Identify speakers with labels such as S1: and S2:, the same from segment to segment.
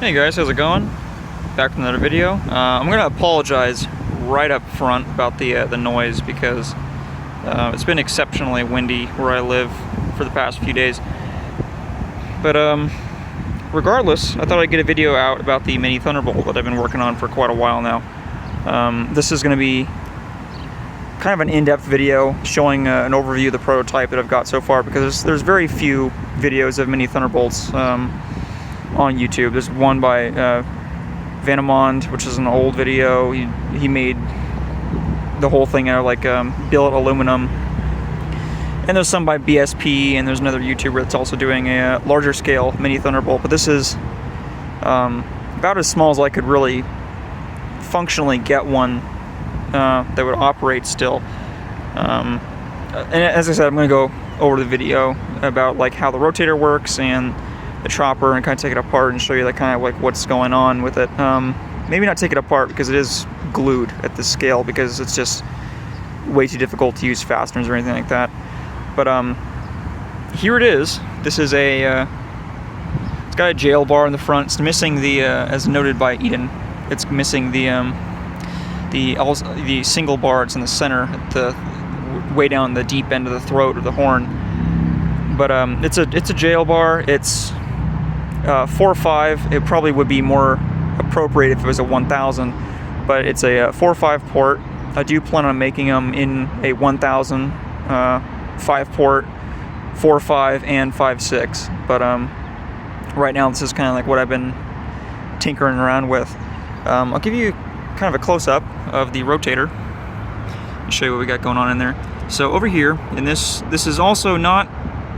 S1: Hey guys, how's it going? Back with another video. I'm gonna apologize right up front about the noise because it's been exceptionally windy where I live for the past few days. But regardless, I thought I'd get a video out about the mini thunderbolt that I've been working on for quite a while now. This is gonna be kind of an in-depth video showing an overview of the prototype that I've got so far, because there's very few videos of mini thunderbolts on YouTube. There's one by Vanamond, which is an old video. He made the whole thing out of like billet aluminum. And there's some by BSP, and there's another YouTuber that's also doing a larger scale mini thunderbolt. But this is about as small as I could really functionally get one that would operate still. And as I said, I'm going to go over the video about like how the rotator works and the chopper, and kind of take it apart and show you like kind of like what's going on with it. Maybe not take it apart because it is glued at this scale, because it's just way too difficult to use fasteners or anything like that. But here it is. This is a it's got a jail bar in the front. It's missing the as noted by Edaan, it's missing the single bar. It's in the center, at the way down the deep end of the throat or the horn. But it's a jail bar. It's 4.5. It probably would be more appropriate if it was a 1000, but it's a 4.5 port. I do plan on making them in a 1000, 5 port, 4.5, and 5.6. But right now this is kind of like what I've been tinkering around with. I'll give you kind of a close-up of the rotator and show you what we got going on in there. So over here, and this is also not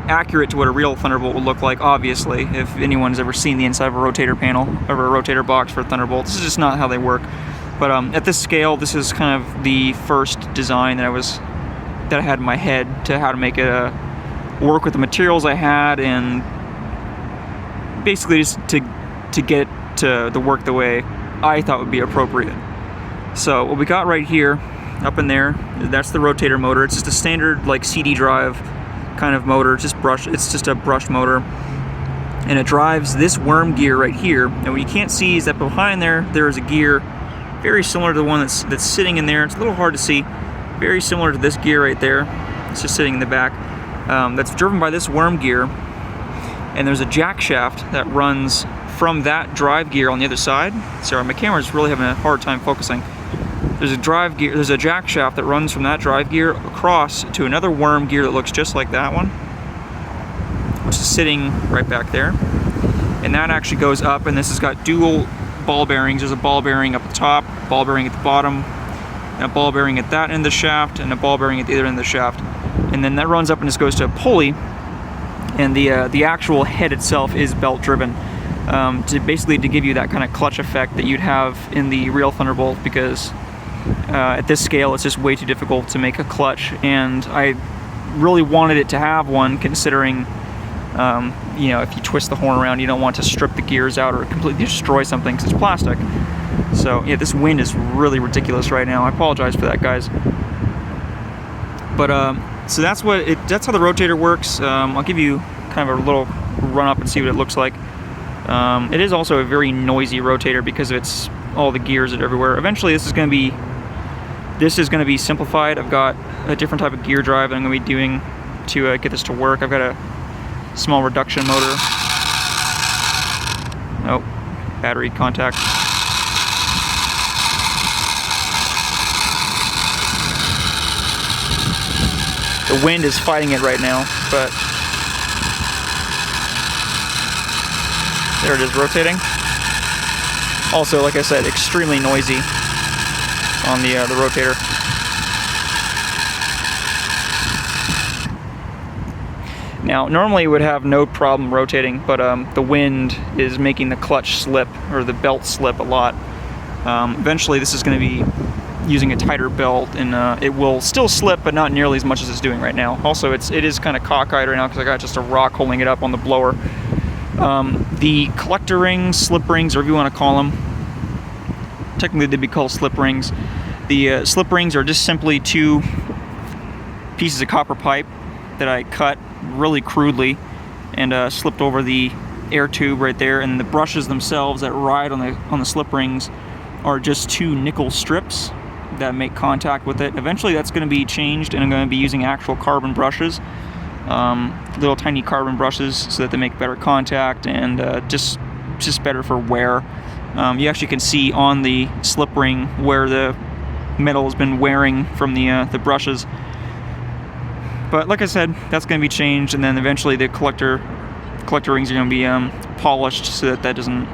S1: accurate to what a real thunderbolt would look like, obviously. If anyone's ever seen the inside of a rotator panel or a rotator box for a thunderbolt, this is just not how they work. But at this scale, this is kind of the first design that I had in my head to how to make it work with the materials I had, and basically just to get it to work the way I thought would be appropriate. So what we got right here, up in there, that's the rotator motor. It's just a standard like CD drive kind of motor, it's just a brush motor, and it drives this worm gear right here. And what you can't see is that behind there is a gear very similar to the one that's sitting in there. It's a little hard to see. Very similar to this gear right there. It's just sitting in the back. That's driven by this worm gear, and there's a jack shaft that runs from that drive gear on the other side. Sorry, my camera's really having a hard time focusing. There's a jack shaft that runs from that drive gear across to another worm gear that looks just like that one, which is sitting right back there. And that actually goes up, and this has got dual ball bearings. There's a ball bearing up at the top, ball bearing at the bottom, and a ball bearing at that end of the shaft, and a ball bearing at the other end of the shaft. And then that runs up and just goes to a pulley, and the actual head itself is belt driven, to give you that kind of clutch effect that you'd have in the real Thunderbolt, because at this scale it's just way too difficult to make a clutch, and I really wanted it to have one, considering you know, if you twist the horn around, you don't want to strip the gears out or completely destroy something because it's plastic. So yeah, this wind is really ridiculous right now. I apologize for that, guys. But so that's how the rotator works. I'll give you kind of a little run up and see what it looks like. It is also a very noisy rotator because it's all the gears are everywhere. Eventually this is going to be simplified. I've got a different type of gear drive that I'm going to be doing to get this to work. I've got a small reduction motor. Oh, battery contact. The wind is fighting it right now, but there it is, rotating. Also, like I said, extremely noisy on the rotator. Now, normally it would have no problem rotating, but the wind is making the clutch slip, or the belt slip, a lot. Eventually this is going to be using a tighter belt, and it will still slip, but not nearly as much as it's doing right now. Also, it is kind of cockeyed right now because I got just a rock holding it up on the blower. The collector rings, slip rings, or whatever you want to call them, technically they'd be called slip rings. The slip rings are just simply two pieces of copper pipe that I cut really crudely and slipped over the air tube right there, and the brushes themselves that ride on the slip rings are just 2 nickel strips that make contact with it. Eventually that's going to be changed, and I'm going to be using actual carbon brushes, little tiny carbon brushes, so that they make better contact and just better for wear. You actually can see on the slip ring where the metal has been wearing from the brushes. But like I said, that's going to be changed, and then eventually the collector rings are going to be polished so that doesn't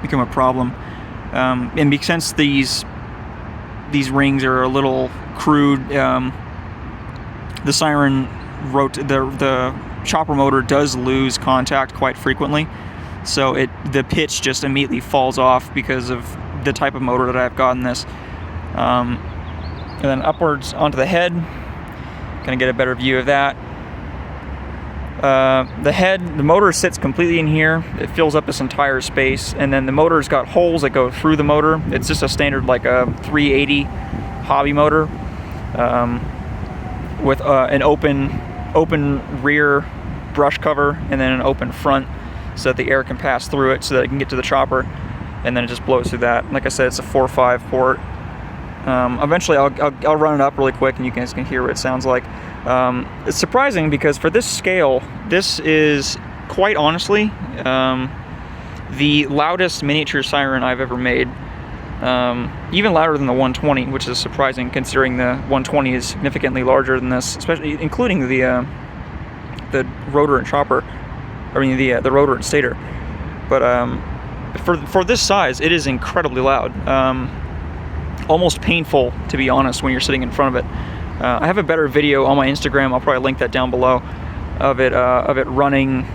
S1: become a problem. And since these rings are a little crude, the Siren the chopper motor does lose contact quite frequently, so the pitch just immediately falls off because of the type of motor that I've got in this. And then upwards onto the head, gonna get a better view of that. The motor sits completely in here. It fills up this entire space, and then the motor's got holes that go through the motor. It's just a standard, like a 380 hobby motor, with an open rear brush cover, and then an open front so that the air can pass through it so that it can get to the chopper, and then it just blows through that. Like I said, it's a 4.5 port. Eventually I'll run it up really quick and you guys can hear what it sounds like. It's surprising because for this scale, this is quite honestly the loudest miniature Siren I've ever made. Even louder than the 120, which is surprising considering the 120 is significantly larger than this, especially including the rotor and chopper. I mean the rotor and stator. But for this size, it is incredibly loud. Almost painful, to be honest, when you're sitting in front of it. I have a better video on my Instagram. I'll probably link that down below, of it running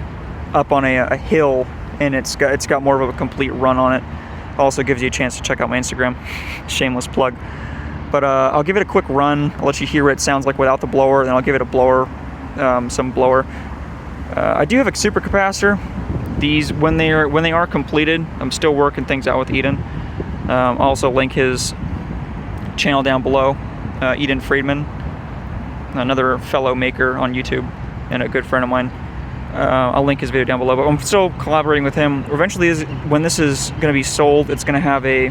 S1: up on a hill, and it's got more of a complete run on it. Also gives you a chance to check out my Instagram. Shameless plug. But I'll give it a quick run. I'll let you hear what it sounds like without the blower, then I'll give it a blower, some blower. I do have a super capacitor. These, when they are completed, I'm still working things out with Edaan. I'll also link his channel down below, Edaan Friedman, another fellow maker on YouTube and a good friend of mine. I'll link his video down below, but I'm still collaborating with him. Eventually, when this is going to be sold, it's going to have a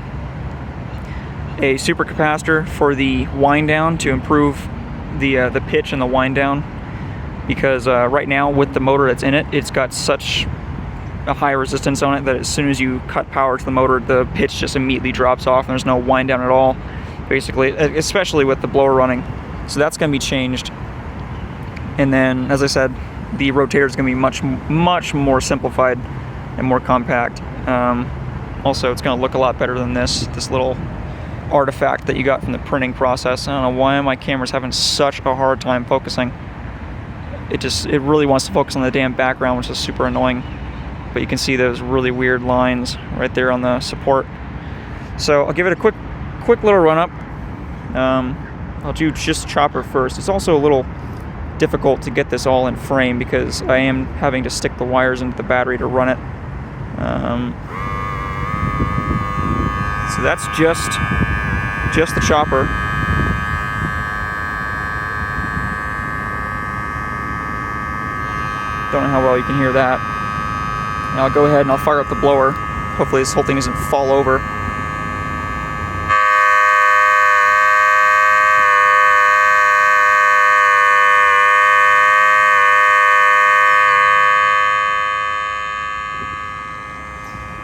S1: super capacitor for the wind down to improve the pitch and the wind down, because right now with the motor that's in it, it's got such a high resistance on it that as soon as you cut power to the motor, the pitch just immediately drops off and there's no wind down at all, basically, especially with the blower running. So that's going to be changed. And then, as I said, the rotator is going to be much more simplified and more compact. Also, it's going to look a lot better than this little artifact that you got from the printing process. I don't know why my camera's having such a hard time focusing. It really wants to focus on the damn background, which is super annoying. But you can see those really weird lines right there on the support. So I'll give it a quick little run up. I'll do just chopper first. It's also a little difficult to get this all in frame because I am having to stick the wires into the battery to run it. So that's just the chopper. Don't know how well you can hear that. Now I'll go ahead and I'll fire up the blower. Hopefully this whole thing doesn't fall over.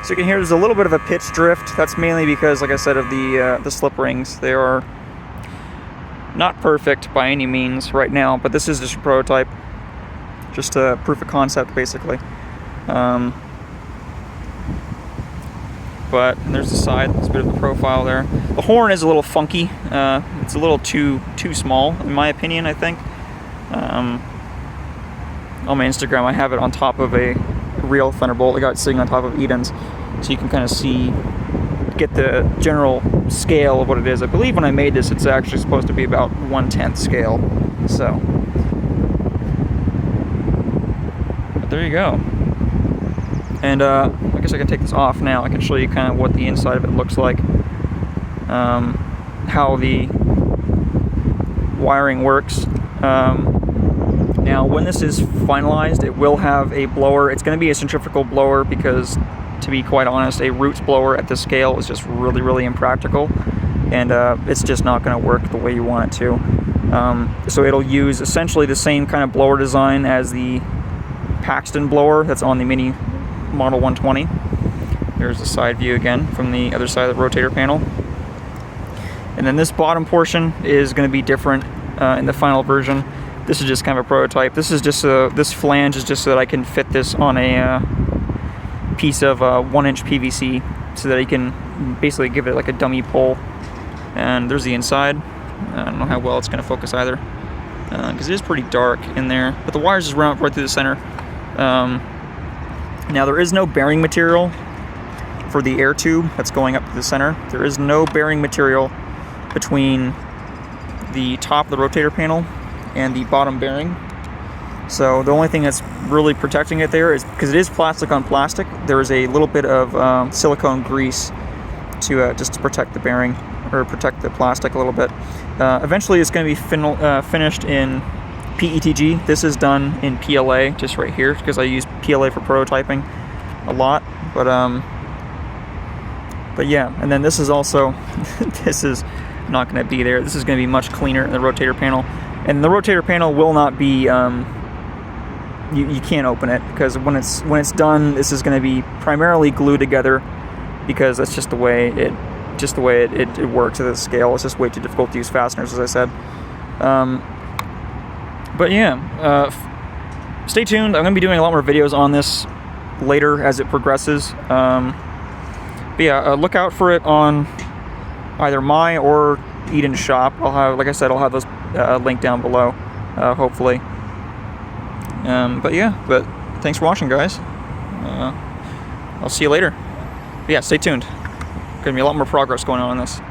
S1: So you can hear there's a little bit of a pitch drift. That's mainly because, like I said, of the slip rings. They are not perfect by any means right now, but this is just a prototype. Just a proof of concept, basically. But there's the side, there's a bit of the profile there. The horn is a little funky. It's a little too small, in my opinion, I think. On my Instagram, I have it on top of a real Thunderbolt. I got it sitting on top of Edaan's, so you can kind of get the general scale of what it is. I believe when I made this, it's actually supposed to be about 1/10 scale. So, but there you go. And I guess I can take this off now. I can show you kind of what the inside of it looks like, how the wiring works. Now, when this is finalized, it will have a blower. It's going to be a centrifugal blower because, to be quite honest, a roots blower at this scale is just really, really impractical, and it's just not going to work the way you want it to. So it'll use essentially the same kind of blower design as the Paxton blower that's on the Mini Model 120. There's the side view again from the other side of the rotator panel. And then this bottom portion is going to be different in the final version. This is just kind of a prototype. This is just this flange is just so that I can fit this on a piece of 1-inch PVC, so that I can basically give it like a dummy pull. And there's the inside. I don't know how well it's going to focus either, because it is pretty dark in there. But the wires just run up right through the center. Now there is no bearing material for the air tube that's going up to the center. There is no bearing material between the top of the rotator panel and the bottom bearing. So the only thing that's really protecting it there is, because it is plastic on plastic, there is a little bit of silicone grease to just to protect the bearing, or protect the plastic a little bit. Eventually it's going to be finished in PETG. This is done in PLA, just right here, because I use PLA for prototyping a lot. But yeah, and then this is also this is not going to be there. This is going to be much cleaner in the rotator panel. And the rotator panel will not be, you can't open it, because when it's done, this is going to be primarily glued together, because that's just the way it works at this scale. It's just way too difficult to use fasteners, as I said. But yeah, stay tuned. I'm going to be doing a lot more videos on this later as it progresses. But yeah, look out for it on either my or Edaan's shop. I'll have, like I said, I'll have those linked down below, hopefully. But yeah, thanks for watching, guys. I'll see you later. But yeah, stay tuned. Gonna be a lot more progress going on this.